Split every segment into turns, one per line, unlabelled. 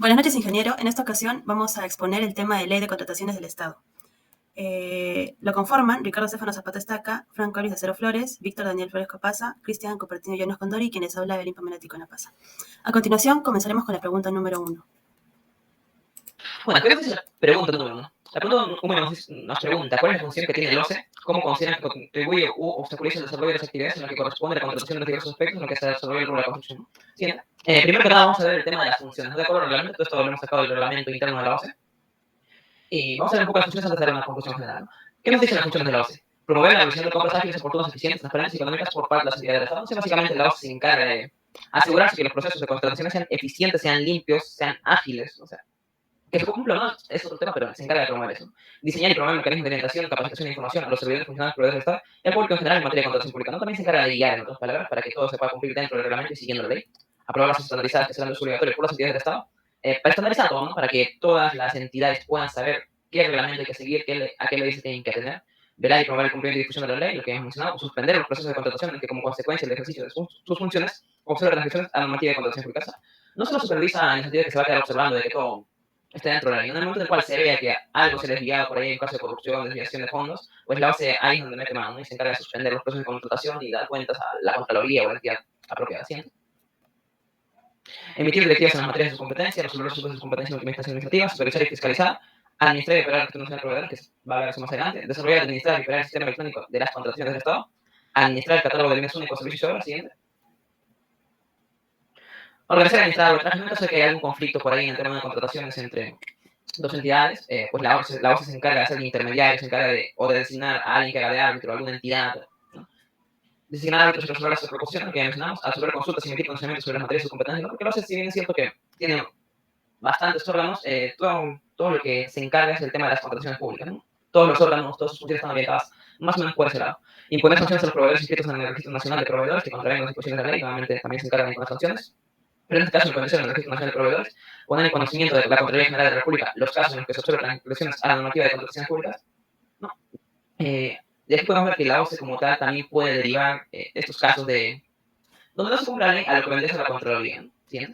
Buenas noches, ingeniero. En esta ocasión vamos a exponer el tema de Ley de Contrataciones del Estado. Lo conforman Ricardo Stefano Zapata Estaca, Franco Luis Acero Flores, Víctor Daniel Flores Copasa, Cristian Cupertino Llanos Condori y quienes habla Evelyn Pamela Ticona Pasa. A continuación comenzaremos con la pregunta número 1.
Bueno, ¿qué es la pregunta número 1? La pregunta número 1 nos pregunta ¿cuál es la función que tiene el OCE? ¿Cómo consideran que contribuye u obstaculiza el desarrollo de las actividades en las que corresponde la contratación de los diversos aspectos en los que se desarrolla el rol de la construcción? Siguiente. Primero que nada vamos a ver el tema de las funciones. De acuerdo al reglamento, todo esto lo hemos sacado del reglamento interno de la OCE. Y vamos a ver un poco las funciones antes de dar una conclusión general. ¿Qué nos dicen las funciones de la OCE? Promover la revisión de compras ágiles, oportunas, eficientes, transparentes y económicas por parte de las entidades del Estado. Entonces, básicamente la OCE se encarga de asegurarse que los procesos de contratación sean eficientes, sean limpios, sean ágiles. O sea, que se cumpla o no es otro tema, pero se encarga de promover eso. Diseñar y promover mecanismos de orientación, capacitación e información a los servidores funcionarios, proveedores del Estado y al público en general en materia de contratación pública. ¿No? También se encarga de guiar, en otras palabras, para que todo se pueda cumplir dentro del reglamento y siguiendo la ley. Aprobar las estandarizadas que serán de uso obligatorio por las entidades del Estado. Para estandarizar todo, ¿no? Para que todas las entidades puedan saber qué reglamento hay que seguir, a qué ley se tienen que atener. Velar y promover el cumplimiento y difusión de la ley, lo que hemos mencionado, suspender los procesos de contratación en que como consecuencia del ejercicio de sus funciones observa las transgresiones a la normativa de contratación pública. No solo supervisa en el sentido de que se va a quedar observando de que todo esté dentro de la ley. En el momento en el cual se vea que algo se ha desviado por ahí en caso de corrupción, desviación de fondos, pues la OCE ahí es donde mete mano, ¿no? Y se encarga de suspender los procesos de contratación y dar cuentas a la Contraloría o a la entidad apropiada. ¿Sí? Emitir directivas en las materias de su competencia, resolver los supuestos de su competencia en administración administrativa, supervisar y fiscalizar, administrar y operar el Registro Nacional de Proveedores, que va a ver eso más adelante, desarrollar, administrar y operar el sistema electrónico de las contrataciones del Estado, administrar el catálogo de bienes únicos, servicios y obras, siguiente. Organizar y administrar arbitraje en caso de que haya algún conflicto por ahí en el tema de contrataciones entre dos entidades, pues la OCE se encarga de ser el intermediario, se encarga de designar a alguien que haga de árbitro, alguna entidad, ¿no? Designar árbitros y resolver las proposiciones que ya mencionamos, a resolver consultas y emitir conocimientos sobre las materias de su competencia, ¿no? Porque la OCE, si bien es cierto que tiene bastantes órganos, todo lo que se encarga es el tema de las contrataciones públicas, ¿no? Todos los órganos, todas sus funciones están orientadas más o menos por ese lado. Imponer sanciones a los proveedores inscritos en el Registro Nacional de Proveedores que contravengan las disposiciones de la ley, nuevamente también se encargan de imponer sanciones. Pero en este caso, en condición del Registro Nacional de Proveedores, poner en conocimiento de la Contraloría General de la República los casos en los que se observan transgresiones a la normativa de contrataciones públicas, ¿no? De aquí podemos ver que la OCE como tal también puede derivar estos casos de donde no se cumple la ley a lo que vendría a ser la Contraloría, ¿no? ¿Sí?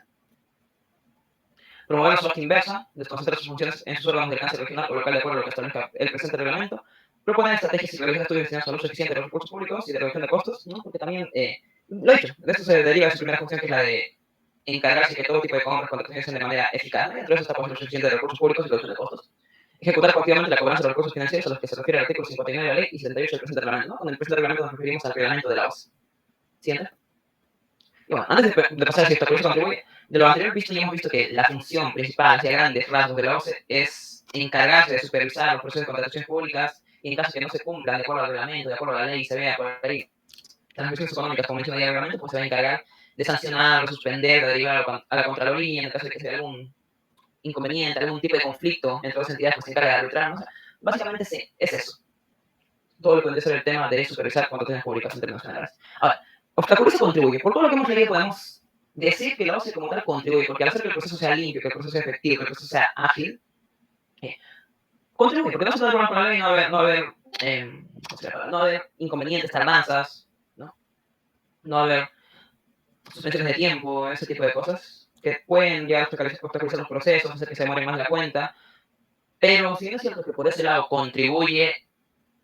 Promover la subasta inversa, desconcentrar sus funciones en sus órganos de alcance regional o local de acuerdo a lo que establezca el presente reglamento. Proponer estrategias y realizar estudios destinados al uso eficiente de los recursos públicos y de reducción de costos, ¿no? Porque también, lo he dicho, de esto se deriva de su primera función, que es la de encargarse que todo tipo de compras contrataciones sean de manera eficaz. Entre eso está por el uso eficiente de recursos públicos y reducción de costos. Ejecutar coactivamente la cobranza de los recursos financieros a los que se refiere el artículo 59 de la ley y 78 del presente reglamento, ¿no? Con el presente reglamento nos referimos al reglamento de la OCE. ¿Siguiente? Y bueno, antes de pasar a si esto contribuye, de lo anterior visto ya hemos visto que la función principal, hacia grandes rasgos de la OCE, es encargarse de supervisar los procesos de contrataciones públicas y en caso que no se cumplan de acuerdo al reglamento, de acuerdo a la ley, se vea por ahí transgresiones económicas como menciona ya el reglamento, pues se va a encargar de sancionar, de suspender, de derivar a la Contraloría en el caso de que sea algún inconveniente, algún tipo de conflicto entre dos entidades, pues se encarga de arbitrar, ¿no? O sea, básicamente sí, es eso. Todo lo que puede ser el tema de supervisar contrataciones públicas en términos generales. Ahora, obstaculiza contribuye. Por todo lo que hemos leído podemos decir que la OCE como tal contribuye, porque al hacer que el proceso sea limpio, que el proceso sea efectivo, que el proceso sea ágil, contribuye, porque no se puede probar con la ley, no va a haber inconvenientes, tardanzas, no va a haber suspensiones de tiempo, ese tipo de cosas que pueden ya obstaculizar los procesos, hacer que se demoren más la cuenta, pero si bien es cierto que por ese lado contribuye,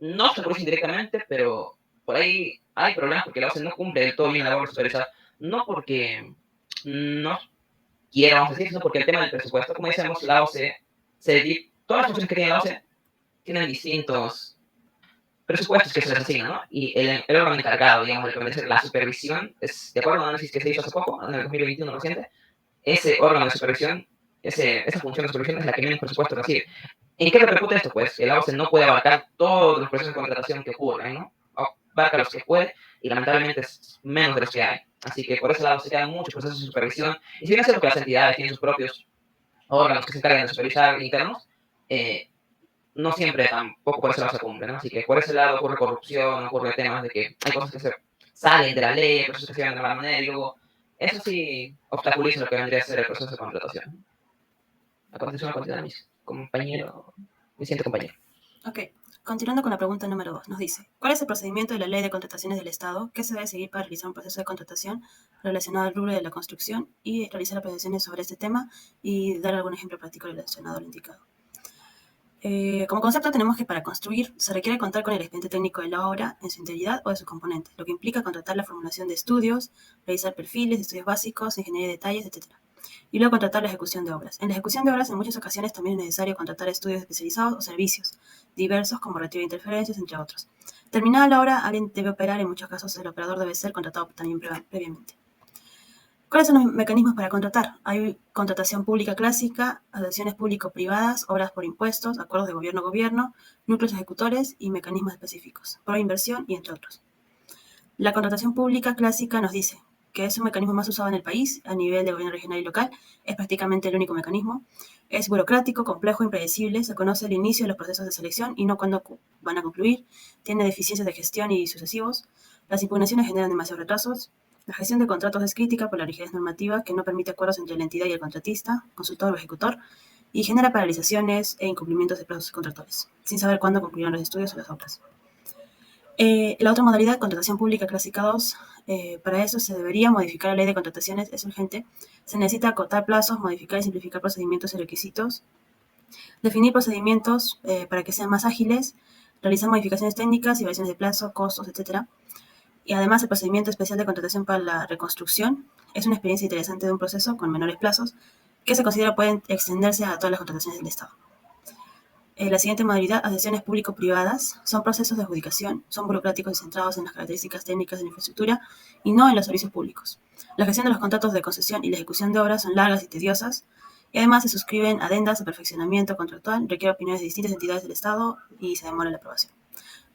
no obstaculiza indirectamente, pero por ahí hay problemas porque la OCE no cumple del todo bien la labor de supervisar, no porque no quiera, vamos a decir, sino porque el tema del presupuesto, como decíamos, la OCE, todas las funciones que tiene la OCE tienen distintos presupuestos que se les asignan, ¿no? Y el órgano encargado, digamos, de la supervisión, es, de acuerdo al análisis que se hizo hace poco, en el 2021 reciente, ese órgano de supervisión, esa función de supervisión es la que menos presupuesto recibe. ¿En qué repercute esto? Pues que la OCE no puede abarcar todos los procesos de contratación que ocurren, ¿no? Abarca los que puede y lamentablemente es menos de los que hay. Así que por ese lado se quedan muchos procesos de supervisión. Y si bien es cierto que las entidades tienen sus propios órganos que se encargan de supervisar internos, no siempre tampoco por ese lado se cumple, ¿no? Así que por ese lado ocurre corrupción, ocurre temas de que hay cosas que se salen de la ley, hay procesos que se llevan de mala manera y luego eso sí obstaculiza lo que vendría a ser el proceso de contratación. A continuación, a continuar, mis compañeros, mi siguiente compañero.
Ok. Continuando con la pregunta número 2, nos dice, ¿cuál es el procedimiento de la Ley de Contrataciones del Estado? ¿Qué se debe seguir para realizar un proceso de contratación relacionado al rubro de la construcción? Y realizar apreciaciones sobre este tema y dar algún ejemplo práctico relacionado al indicado. Como concepto tenemos que para construir se requiere contar con el expediente técnico de la obra en su integridad o de sus componentes, lo que implica contratar la formulación de estudios, realizar perfiles, estudios básicos, ingeniería de detalles, etc. Y luego contratar la ejecución de obras. En la ejecución de obras en muchas ocasiones también es necesario contratar estudios especializados o servicios diversos como retiro de interferencias, entre otros. Terminada la obra, alguien debe operar, en muchos casos el operador debe ser contratado también previamente. ¿Cuáles son los mecanismos para contratar? Hay contratación pública clásica, asociaciones público-privadas, obras por impuestos, acuerdos de gobierno-gobierno, núcleos ejecutores y mecanismos específicos, por inversión y entre otros. La contratación pública clásica nos dice que es un mecanismo más usado en el país a nivel de gobierno regional y local, es prácticamente el único mecanismo, es burocrático, complejo, impredecible, se conoce el inicio de los procesos de selección y no cuándo van a concluir, tiene deficiencias de gestión y sucesivos, las impugnaciones generan demasiados retrasos, la gestión de contratos es crítica por la rigidez normativa que no permite acuerdos entre la entidad y el contratista, consultor o ejecutor, y genera paralizaciones e incumplimientos de plazos contractuales, sin saber cuándo concluirán los estudios o las obras. La otra modalidad, contratación pública clásica 2, para eso se debería modificar la ley de contrataciones, es urgente. Se necesita acotar plazos, modificar y simplificar procedimientos y requisitos, definir procedimientos para que sean más ágiles, realizar modificaciones técnicas y variaciones de plazo, costos, etc. Y además el procedimiento especial de contratación para la reconstrucción es una experiencia interesante de un proceso con menores plazos que se considera pueden extenderse a todas las contrataciones del Estado. La siguiente modalidad, asociaciones público-privadas, son procesos de adjudicación, son burocráticos y centrados en las características técnicas de la infraestructura y no en los servicios públicos. La gestión de los contratos de concesión y la ejecución de obras son largas y tediosas, y además se suscriben adendas de perfeccionamiento contractual, requiere opiniones de distintas entidades del Estado y se demora la aprobación.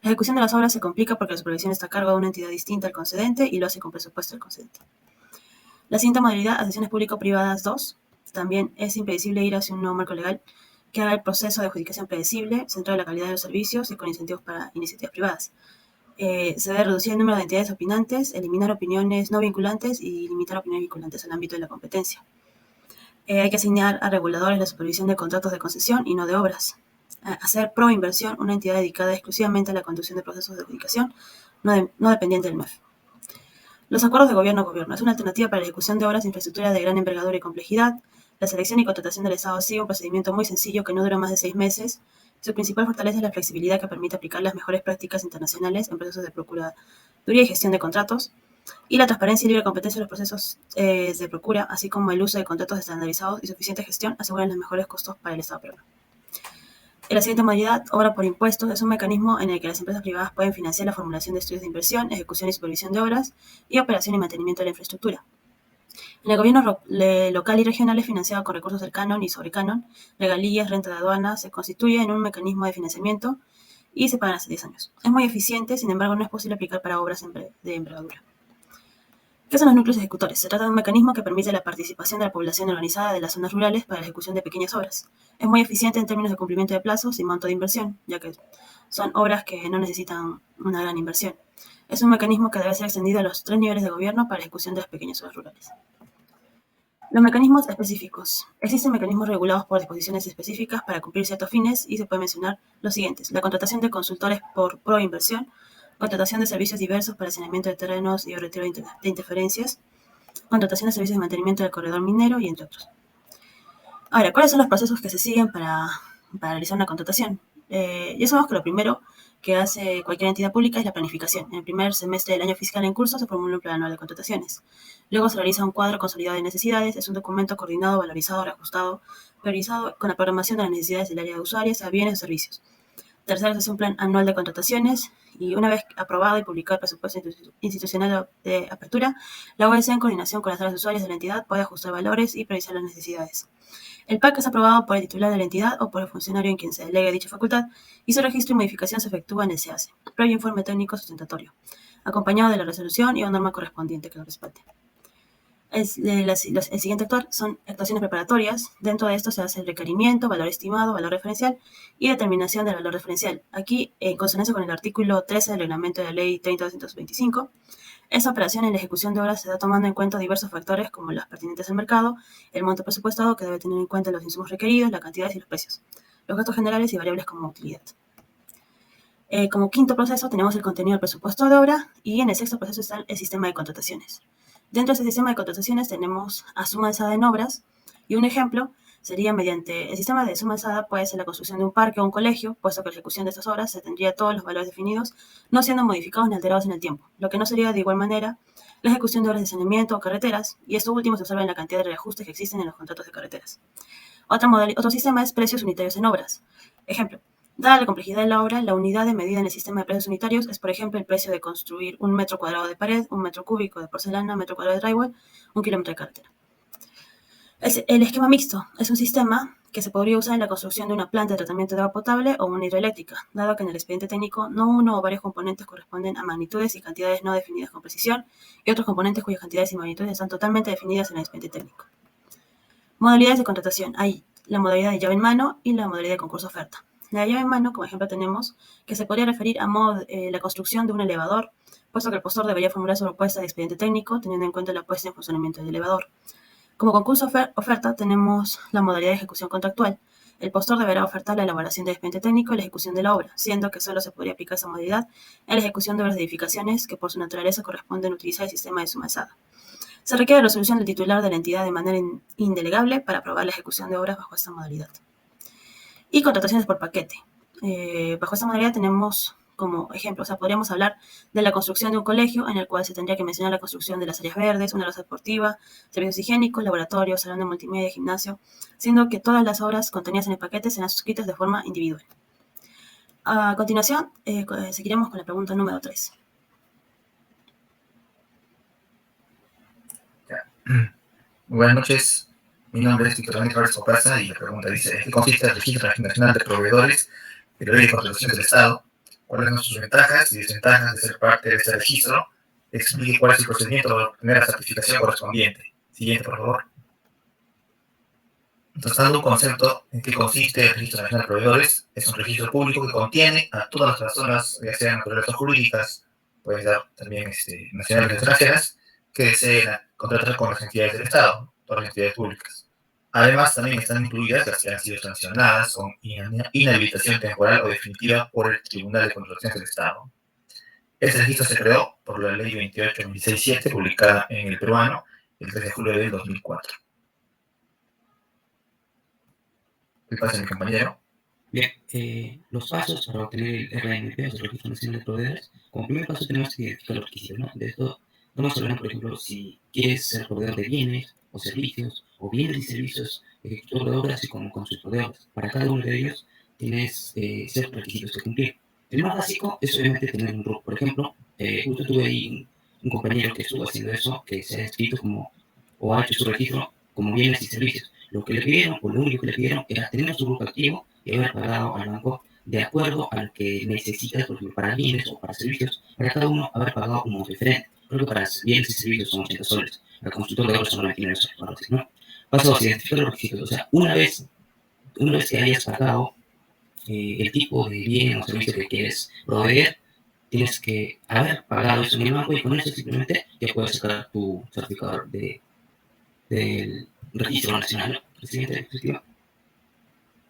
La ejecución de las obras se complica porque la supervisión está a cargo de una entidad distinta al concedente y lo hace con presupuesto del concedente. La siguiente modalidad, asociaciones público-privadas 2, también es impredecible ir hacia un nuevo marco legal que haga el proceso de adjudicación predecible, centrado en la calidad de los servicios y con incentivos para iniciativas privadas. Se debe reducir el número de entidades opinantes, eliminar opiniones no vinculantes y limitar opiniones vinculantes al ámbito de la competencia. Hay que asignar a reguladores la supervisión de contratos de concesión y no de obras. Hacer pro inversión una entidad dedicada exclusivamente a la conducción de procesos de adjudicación, no dependiente del MEF. Los acuerdos de gobierno-gobierno es una alternativa para la ejecución de obras de infraestructura de gran envergadura y complejidad. La selección y contratación del Estado sigue un procedimiento muy sencillo que no dura más de 6 meses. Su principal fortaleza es la flexibilidad que permite aplicar las mejores prácticas internacionales en procesos de procuraduría y gestión de contratos, y la transparencia y libre competencia de los procesos de procura, así como el uso de contratos estandarizados y suficiente gestión, aseguran los mejores costos para el Estado peruano. En la siguiente modalidad, obra por impuestos, es un mecanismo en el que las empresas privadas pueden financiar la formulación de estudios de inversión, ejecución y supervisión de obras y operación y mantenimiento de la infraestructura. En el gobierno local y regional es financiado con recursos del canon y sobrecanon, regalías, renta de aduana, se constituye en un mecanismo de financiamiento y se pagan hace 10 años. Es muy eficiente, sin embargo no es posible aplicar para obras de envergadura. ¿Qué son los núcleos ejecutores? Se trata de un mecanismo que permite la participación de la población organizada de las zonas rurales para la ejecución de pequeñas obras. Es muy eficiente en términos de cumplimiento de plazos y monto de inversión, ya que son obras que no necesitan una gran inversión. Es un mecanismo que debe ser extendido a los 3 niveles de gobierno para la ejecución de las pequeñas obras rurales. Los mecanismos específicos. Existen mecanismos regulados por disposiciones específicas para cumplir ciertos fines y se puede mencionar los siguientes. La contratación de consultores por pro-inversión, contratación de servicios diversos para saneamiento de terrenos y retiro de interferencias, contratación de servicios de mantenimiento del corredor minero y entre otros. Ahora, ¿cuáles son los procesos que se siguen para realizar una contratación? Ya sabemos que lo primero que hace cualquier entidad pública es la planificación. En el primer semestre del año fiscal en curso se formula un plan anual de contrataciones. Luego se realiza un cuadro consolidado de necesidades. Es un documento coordinado, valorizado, reajustado, priorizado con la programación de las necesidades del área de usuarios, a bienes o servicios. Tercero, se hace un plan anual de contrataciones y una vez aprobado y publicado el presupuesto institucional de apertura, la OEC en coordinación con las áreas usuarias de la entidad puede ajustar valores y priorizar las necesidades. El PAC es aprobado por el titular de la entidad o por el funcionario en quien se delegue dicha facultad y su registro y modificación se efectúa en el SEACE, previo informe técnico sustentatorio, acompañado de la resolución y una norma correspondiente que lo respalde. El siguiente actuar son actuaciones preparatorias. Dentro de esto se hace el requerimiento, valor estimado, valor referencial y determinación del valor referencial. Aquí, en consonancia con el artículo 13 del reglamento de la ley 30.225, esa operación en la ejecución de obras se da tomando en cuenta diversos factores como las pertinentes al mercado, el monto presupuestado que debe tener en cuenta los insumos requeridos, la cantidad y los precios, los gastos generales y variables como utilidad. Como quinto proceso tenemos el contenido del presupuesto de obra y en el sexto proceso está el sistema de contrataciones. Dentro de ese sistema de contrataciones tenemos a suma alzada en obras y un ejemplo sería mediante el sistema de suma alzada puede ser la construcción de un parque o un colegio, puesto que la ejecución de estas obras se tendría todos los valores definidos, no siendo modificados ni alterados en el tiempo, lo que no sería de igual manera la ejecución de obras de saneamiento o carreteras, y esto último se observa en la cantidad de reajustes que existen en los contratos de carreteras. Otro sistema es precios unitarios en obras. Ejemplo, dada la complejidad de la obra, la unidad de medida en el sistema de precios unitarios es, por ejemplo, el precio de construir un metro cuadrado de pared, un metro cúbico de porcelana, metro cuadrado de drywall, un kilómetro de carretera. El esquema mixto es un sistema que se podría usar en la construcción de una planta de tratamiento de agua potable o una hidroeléctrica, dado que en el expediente técnico no uno o varios componentes corresponden a magnitudes y cantidades no definidas con precisión y otros componentes cuyas cantidades y magnitudes están totalmente definidas en el expediente técnico. Modalidades de contratación. Hay la modalidad de llave en mano y la modalidad de concurso-oferta. La llave en mano, como ejemplo, tenemos que se podría referir a la construcción de un elevador, puesto que el postor debería formular su propuesta de expediente técnico, teniendo en cuenta la puesta en funcionamiento del elevador. Como concurso-oferta tenemos la modalidad de ejecución contractual. El postor deberá ofertar la elaboración del expediente técnico y la ejecución de la obra, siendo que solo se podría aplicar esa modalidad en la ejecución de obras de edificaciones que por su naturaleza corresponden a utilizar el sistema de suma alzada. Se requiere resolución del titular de la entidad de manera indelegable para aprobar la ejecución de obras bajo esta modalidad. Y contrataciones por paquete. Bajo esta modalidad tenemos como ejemplo, podríamos hablar de la construcción de un colegio en el cual se tendría que mencionar la construcción de las áreas verdes, una rosa deportiva, servicios higiénicos, laboratorio, salón de multimedia, gimnasio, siendo que todas las obras contenidas en el paquete serán suscritas de forma individual. A continuación, seguiremos con la pregunta número 3.
Buenas noches, mi nombre es Víctor Daniel Flores Copasa y la pregunta dice: ¿en qué consiste el Registro Nacional de Proveedores de la Ley de Contrataciones del Estado? ¿Cuáles son sus ventajas y desventajas de ser parte de este registro? Explique cuál es el procedimiento para obtener la certificación correspondiente. Siguiente, por favor. Tratando un concepto en qué consiste el Registro Nacional de Proveedores, es un registro público que contiene a todas las personas, ya sean naturales o jurídicas, pueden ser también nacionales o extranjeras, que deseen contratar con las entidades del Estado, todas las entidades públicas. Además, también están incluidas las que han sido sancionadas con inhabilitación temporal o definitiva por el Tribunal de Contrataciones del Estado. Este registro se creó por la Ley 28.267, publicada en el Peruano el 3 de julio del 2004. ¿Qué pasa, mi compañero?
Bien, los pasos para obtener el RNP, o sea, el Registro Nacional de Proveedores. Como primer paso tenemos que identificar los requisitos, ¿no? De esto vamos a hablar, por ejemplo, si quieres ser proveedor de bienes o servicios, o bienes y servicios, ejecutor de obras y como consultor de obras. Para cada uno de ellos tienes ciertos requisitos que cumplir. El más básico es obviamente tener un RUC. Por ejemplo, justo tuve ahí un compañero que estuvo haciendo eso, que se ha escrito como, o ha hecho su registro como bienes y servicios. Lo que le pidieron, o lo único que le pidieron, era tener su grupo activo y haber pagado al banco de acuerdo a lo que necesitas, por ejemplo, para bienes o para servicios, para cada uno haber pagado un monto diferente. Creo que para bienes y servicios son 80 soles, para constructor de obras son 99 soles, ¿no? Paso a identificar los requisitos. O sea, una vez que hayas pagado el tipo de bien o servicio que quieres proveer, tienes que haber pagado eso en el banco y con eso simplemente ya puedes sacar tu certificado del registro nacional. ¿No? Siguiente diapositiva.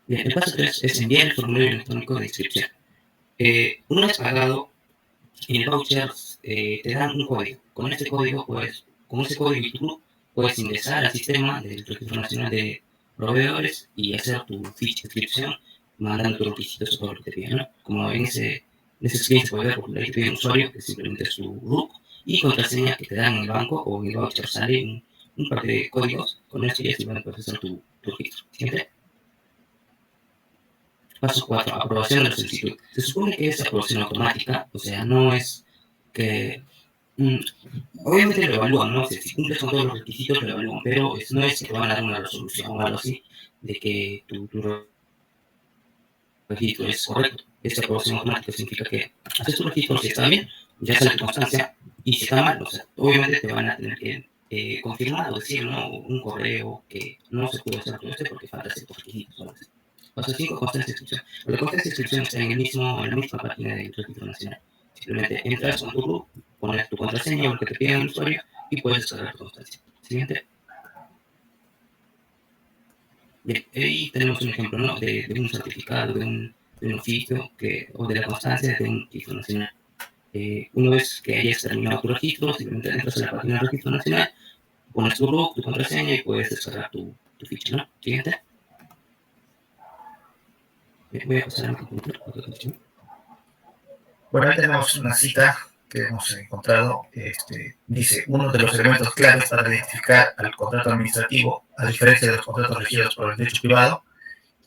Bien, el paso 3 es enviar el formulario electrónico de inscripción. Una vez pagado, en el voucher te dan un código. Con ese código y tu puedes ingresar al sistema del Registro Nacional de Proveedores y hacer tu ficha de inscripción mandando tus requisitos o todo lo que te piden, ¿no? Como en ese screen se puede ver, porque ahí te pide un usuario que simplemente es tu RUC y contraseña que te dan en el banco o en el voucher sale un par de códigos. Con esto ya simplemente puedes hacer tu registro. ¿Siguiente? Paso 4. Aprobación de la solicitud. Se supone que es aprobación automática, o sea, no es que... obviamente lo evalúan, ¿no? O sea, si cumples con todos los requisitos, lo evalúan, pero no es que te van a dar una resolución o algo así de que tu registro es correcto. Esta aprobación automática significa que haces tu registro, si está bien, ya sale tu constancia, y si está mal, o sea, obviamente te van a tener que confirmar o decir, ¿no? Un correo que no se puede hacer todo esto porque falta ciertos requisitos o algo así. Paso 5, constancia de inscripción. La constancia de inscripción está en la misma página del Registro Nacional. Simplemente entras con tu RUC, pones tu contraseña o lo que te piden en el usuario y puedes descargar tu constancia. Siguiente. Bien, ahí tenemos un ejemplo, ¿no? de un certificado, de un de un oficio o de la constancia de un registro nacional. Una vez que hayas terminado tu registro, simplemente entras a la página del registro nacional, pones tu RUC, tu contraseña y puedes descargar tu ficha, ¿no? Siguiente. Voy a pasar a mi computador.
Bueno, ahí tenemos una cita que hemos encontrado. Dice, uno de los elementos claves para identificar al contrato administrativo, a diferencia de los contratos regidos por el derecho privado,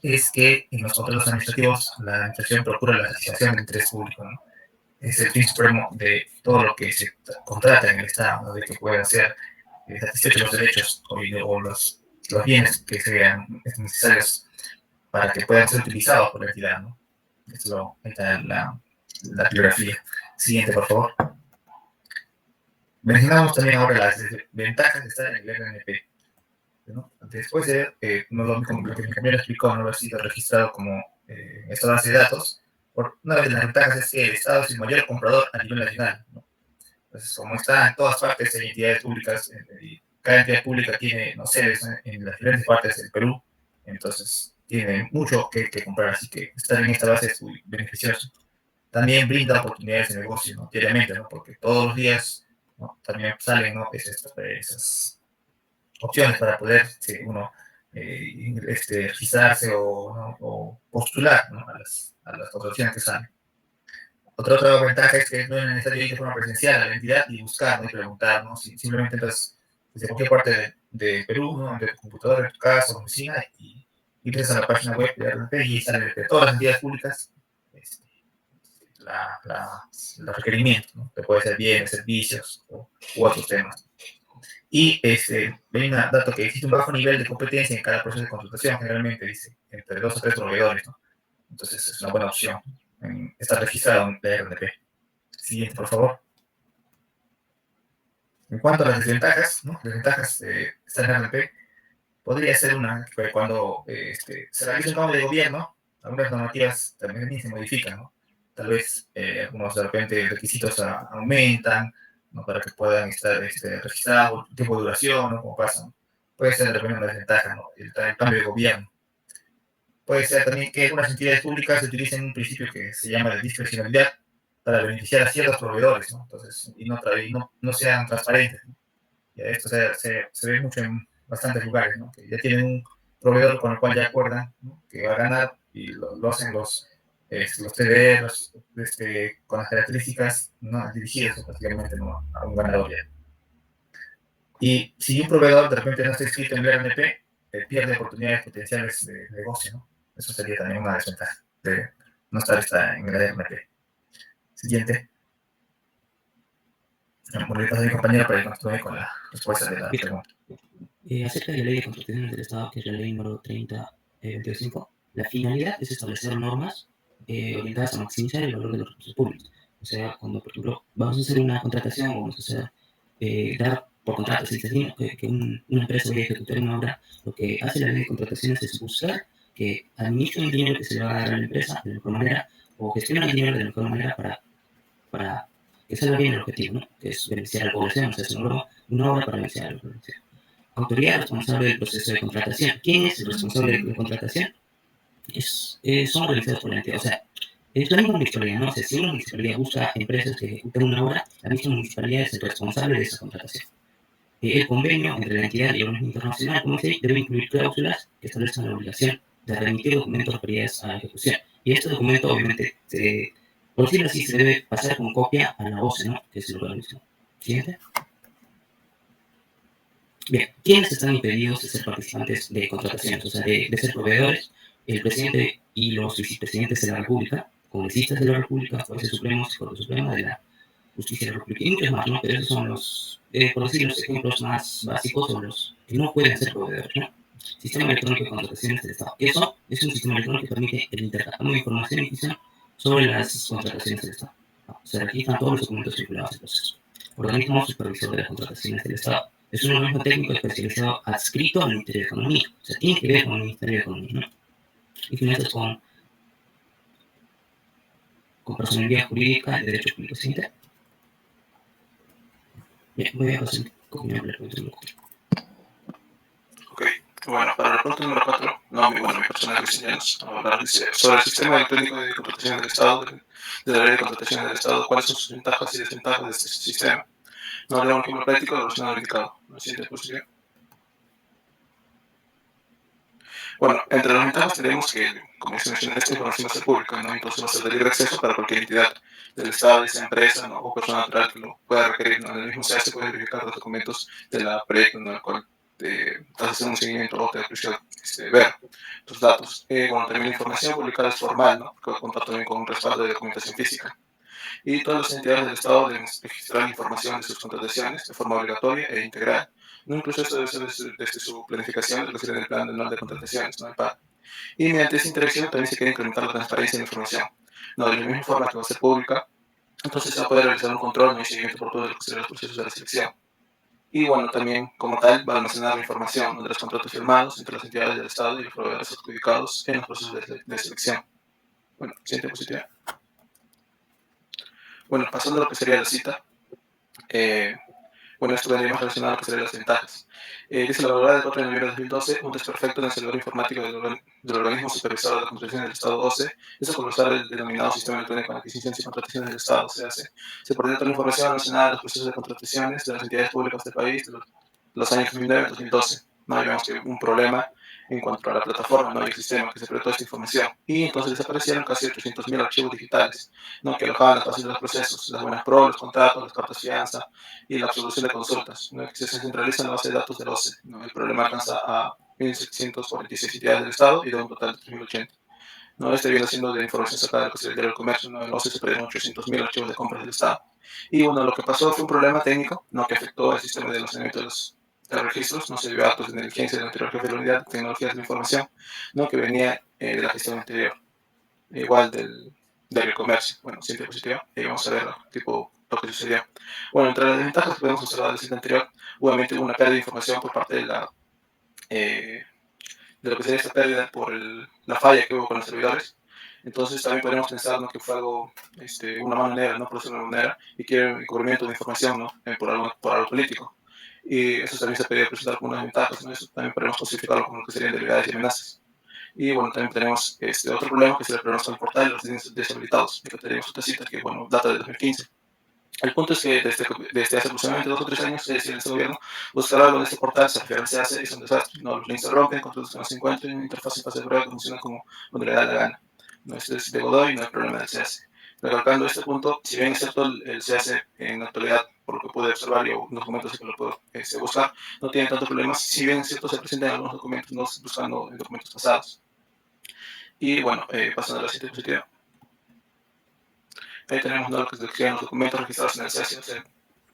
es que en los contratos administrativos la administración procura la satisfacción del interés público, ¿no? Es el fin supremo de todo lo que se contrata en el Estado, ¿no? De que puedan ser satisfechos los derechos o los bienes que sean necesarios para que puedan ser utilizados por la entidad, ¿no? Esto está la bibliografía. Siguiente, por favor. Mencionamos también ahora las ventajas de estar en el RNP, ¿no? Después de, como lo que mi compañero explicó, no haber sido registrado como esta base de datos, una de las ventajas es que el Estado es el mayor comprador a nivel nacional, ¿no? Entonces, como está en todas partes, hay entidades públicas, y cada entidad pública tiene, no sé, en las diferentes partes del Perú, entonces tiene mucho que comprar, así que estar en esta base es muy beneficioso. También brinda oportunidades de negocio, ¿no? Diariamente, ¿no? Porque todos los días, ¿no? También salen, ¿no? Esas opciones para poder uno registrarse o postular, ¿no? a las contrataciones que salen. Otra ventaja es que no es necesario ir de forma presencial a la entidad y buscar, ¿no? Y preguntar, ¿no? Si simplemente entras desde cualquier parte de Perú, ¿no? De tu computadora, de tu casa, oficina, y entras a la página web de RNP y sale de todas las entidades públicas los requerimientos, ¿no? Que puede ser bienes, servicios u otros temas. Y hay un dato que existe un bajo nivel de competencia en cada proceso de contratación, generalmente dice, entre 2 o 3 proveedores, ¿no? Entonces es una buena opción estar registrado en la RNP. Siguiente, por favor. En cuanto a las desventajas, ¿no? Desventajas de estar en RNP, podría ser una que cuando se realiza un cambio de gobierno, algunas normativas también se modifican, ¿no? Tal vez algunos de repente requisitos aumentan, ¿no? Para que puedan estar registrados, el tiempo de duración, ¿no? Como pasa, ¿no? Puede ser de repente una desventaja, ¿no? El cambio de gobierno. Puede ser también que algunas entidades públicas utilicen un principio que se llama de discrecionalidad para beneficiar a ciertos proveedores, ¿no? Entonces, y no sean transparentes, ¿no? Y esto se ve mucho en bastantes lugares, ¿no? Que ya tienen un proveedor con el cual ya acuerdan, ¿no? Que va a ganar y lo hacen los TDR, con las características, ¿no? Dirigidas prácticamente, ¿no? A un ganador ya. Y si un proveedor de repente no está inscrito en el RNP, pierde oportunidades potenciales de negocio, ¿no? Eso sería también una desventaja de no estar en el RNP. Siguiente. Bueno, le paso a mi compañero para que continúe con la respuesta de la pregunta.
Acerca de la ley de contrataciones del Estado, que es la ley número 30/25, la finalidad es establecer normas orientadas a maximizar el valor de los recursos públicos. O sea, cuando, por ejemplo, vamos a hacer una contratación o vamos a hacer, dar por contrato, si que una empresa vaya a ejecutar una obra, lo que hace la ley de contrataciones es buscar que administre el dinero que se le va a dar a la empresa de la mejor manera o gestione el dinero de la mejor manera para que salga bien el objetivo, ¿no? Que es beneficiar a la población, o sea, es una obra para beneficiar a la población. Autoridad responsable del proceso de contratación. ¿Quién es el responsable de la contratación? Son realizados por la entidad. O sea, es la misma municipalidad, ¿no? O sea, si una municipalidad busca empresas que ejecuten una obra, la misma municipalidad es el responsable de esa contratación. El convenio entre la entidad y la organismo internacional, como dice, debe incluir cláusulas que establezcan la obligación de remitir documentos referidos a la ejecución. Y este documento, obviamente, por decirlo así, se debe pasar con copia a la OCE, ¿no? Que es el organismo. Siguiente. Bien, ¿quiénes están impedidos de ser participantes de contrataciones? O sea, de ser proveedores, el presidente y los vicepresidentes de la República, congresistas de la República, jueces supremos y Corte Suprema de la Justicia de la República, y muchos más, ¿no? Pero esos son por decir, los ejemplos más básicos o los que no pueden ser proveedores, ¿no? Sistema electrónico de contrataciones del Estado. Eso es un sistema electrónico que permite el intercambio de información y decisión sobre las contrataciones del Estado. Se registran todos los documentos vinculados al proceso. Organismo supervisor de las contrataciones del Estado. Es un organismo técnico especializado adscrito al Ministerio de Economía. O sea, tiene que ver con el Ministerio de Economía, ¿no? Y finanzas con personalidad jurídica y derecho público. ¿Siguiente? Bien, voy a pasar con mi pregunta.
Ok,
Bueno, para el punto número 4, no, mi persona Cristianos, hablar sobre el sistema electrónico de contratación del Estado, de la ley de contratación del Estado, cuáles son sus ventajas y desventajas de este sistema. No haré un ejemplo práctico relacionado al indicado. ¿No? Siguiente posición. Bueno, entre las ventajas tenemos que, como se menciona, esta información va a ser pública, ¿no? Entonces va a ser de libre acceso para cualquier entidad del Estado, de esa empresa, ¿no? O persona natural que lo pueda requerir, ¿no? En el mismo se puede verificar los documentos de la proyecto, ¿no? El cual estás haciendo un seguimiento o te da ver tus datos. Bueno, también la información publicada es formal, ¿no? Que va a contar también con un respaldo de documentación física. Y todas las entidades del Estado deben registrar información de sus contrataciones de forma obligatoria e integral. ¿No? Incluso esto debe ser desde su planificación, lo que sería el plan anual de contrataciones, ¿no? El PAC. Y mediante esta interacción también se quiere incrementar la transparencia de la información. ¿No? De la misma forma que va a ser pública, entonces se va a poder realizar un control, ¿no? Y seguimiento por todos los procesos de la selección. Y bueno, también como tal va a almacenar la información, ¿no? De los contratos firmados entre las entidades del Estado y los proveedores adjudicados en los procesos de selección. Bueno, siguiente diapositiva. Bueno, pasando a lo que sería la cita. Bueno, esto vendría más relacionado a lo que serían las ventajas. Dice la valorada del 4 de noviembre de 2012, un desperfecto en el servidor informático del organismo supervisor de la contratación del Estado 12, hizo colapsar el denominado Sistema Electrónico de Adquisiciones y Contrataciones del Estado, CAC. Se perdió toda la información relacionada a los procesos de contrataciones de las entidades públicas del país de los años 2009 y 2012. No habíamos que un problema en cuanto a la plataforma, ¿no? Y el sistema que se perdió toda esta información. Y entonces desaparecieron casi 800.000 archivos digitales, ¿no? Que alojaban las bases de los procesos, las buenas pro, los contratos, las cartas de fianza y la absolución de consultas, ¿no? Que se centraliza en la base de datos del OCE, ¿no? El problema alcanza a 1.746 entidades del Estado y de un total de 3.080. ¿No? Este viene siendo de información sacada del Consejo del Comercio, ¿no? El OCE se perdieron 800.000 archivos de compras del Estado. Y bueno, lo que pasó fue un problema técnico, ¿no? Que afectó al sistema de almacenamiento de los registros, no se debió a actos de negligencia del anterior jefe de la unidad de tecnologías de la información, ¿no? Que venía de la gestión anterior, igual del comercio. Bueno, siguiente diapositiva, y vamos a ver lo que sucedió. Bueno, entre las desventajas que podemos observar del sitio anterior, obviamente hubo una pérdida de información por parte de lo que sería esta pérdida por la falla que hubo con los servidores. Entonces también podríamos pensar, ¿no? Que fue algo, una mano negra, ¿no? Por decirlo de una manera, y que era un encubrimiento de información, ¿no? Por algo político. Y eso también se podría presentar como unas ventajas, ¿no? Eso también podemos clasificarlo como lo que serían debilidades y amenazas. Y bueno, también tenemos otro problema que es el problema con el portal de los deshabilitados, que tenemos otra cita que, bueno, data de 2015. El punto es que desde hace aproximadamente 2 o 3 años, este gobierno buscará algo en este portal, se refiere se hace, es un desastre. ¿No? Los links se rompen, contratos que no se encuentran, una interfaz en fase de prueba que funciona como cuando le da la gana. No, este es de Godoy, no hay problema del CAC. Recalcando este punto, si bien es cierto el CAC en la actualidad, por lo que pude observar y algunos documentos que lo puedo buscar, no tiene tantos problemas, si bien es cierto se presentan algunos documentos, no buscando en documentos pasados. Y bueno, pasando a la siguiente diapositiva. Ahí tenemos, ¿no? Lo que decían los documentos registrados en el CAC. O sea,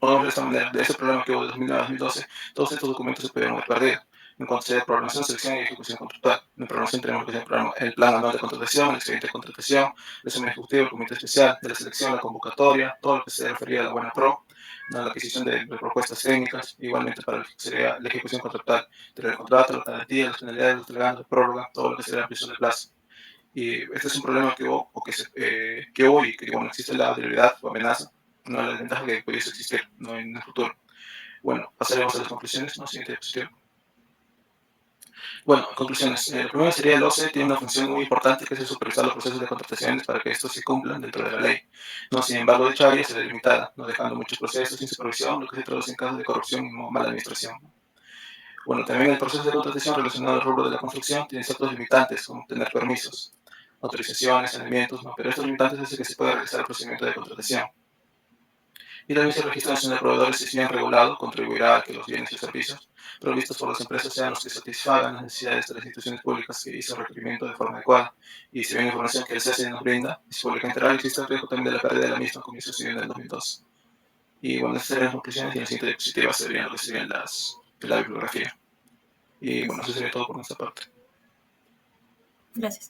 podemos ver de esta manera, de ese programa que hubo de 2009 a 2012, todos estos documentos se pudieron haber perdido. En cuanto sea programación, selección y ejecución contractual. En programación tenemos que el plan anual de contratación, el expediente de contratación, el resumen ejecutivo, el comité especial de la selección, la convocatoria, todo lo que se refería a la buena pro, ¿no? La adquisición de propuestas técnicas, igualmente para lo que sería la ejecución contractual, el contrato, la garantía, las penalidades, los delegados, la prórroga, todo lo que sería la ampliación de plazo. Y este es un problema que hubo, o que hubo y que, bueno, existe la debilidad o amenaza, no la desventaja que pudiese existir, ¿no? En el futuro. Bueno, pasaremos a las conclusiones, ¿no? Siguiente diapositiva. Bueno, conclusiones. Lo primero sería el OCE tiene una función muy importante que es supervisar los procesos de contrataciones para que estos se cumplan dentro de la ley. No, sin embargo, dicha área se ve limitada, no dejando muchos procesos sin supervisión, lo que se traduce en casos de corrupción y mala administración. Bueno, también el proceso de contratación relacionado al rubro de la construcción tiene ciertos limitantes, como tener permisos, autorizaciones, saneamientos, ¿no? Pero estos limitantes hacen que se pueda realizar el procedimiento de contratación. Y también si el registro nacional de proveedores es bien regulado, contribuirá a que los bienes y servicios provistos por las empresas sean los que satisfagan las necesidades de las instituciones públicas que hizo requerimiento de forma adecuada. Y si bien la información que el CESE nos brinda es pública integral, existe el riesgo también de la pérdida de la misma, como sucedió en el 2002. Y bueno, estas serían las conclusiones y en la siguiente diapositiva serían lo que serían la bibliografía. Y bueno, eso sería todo por nuestra parte.
Gracias.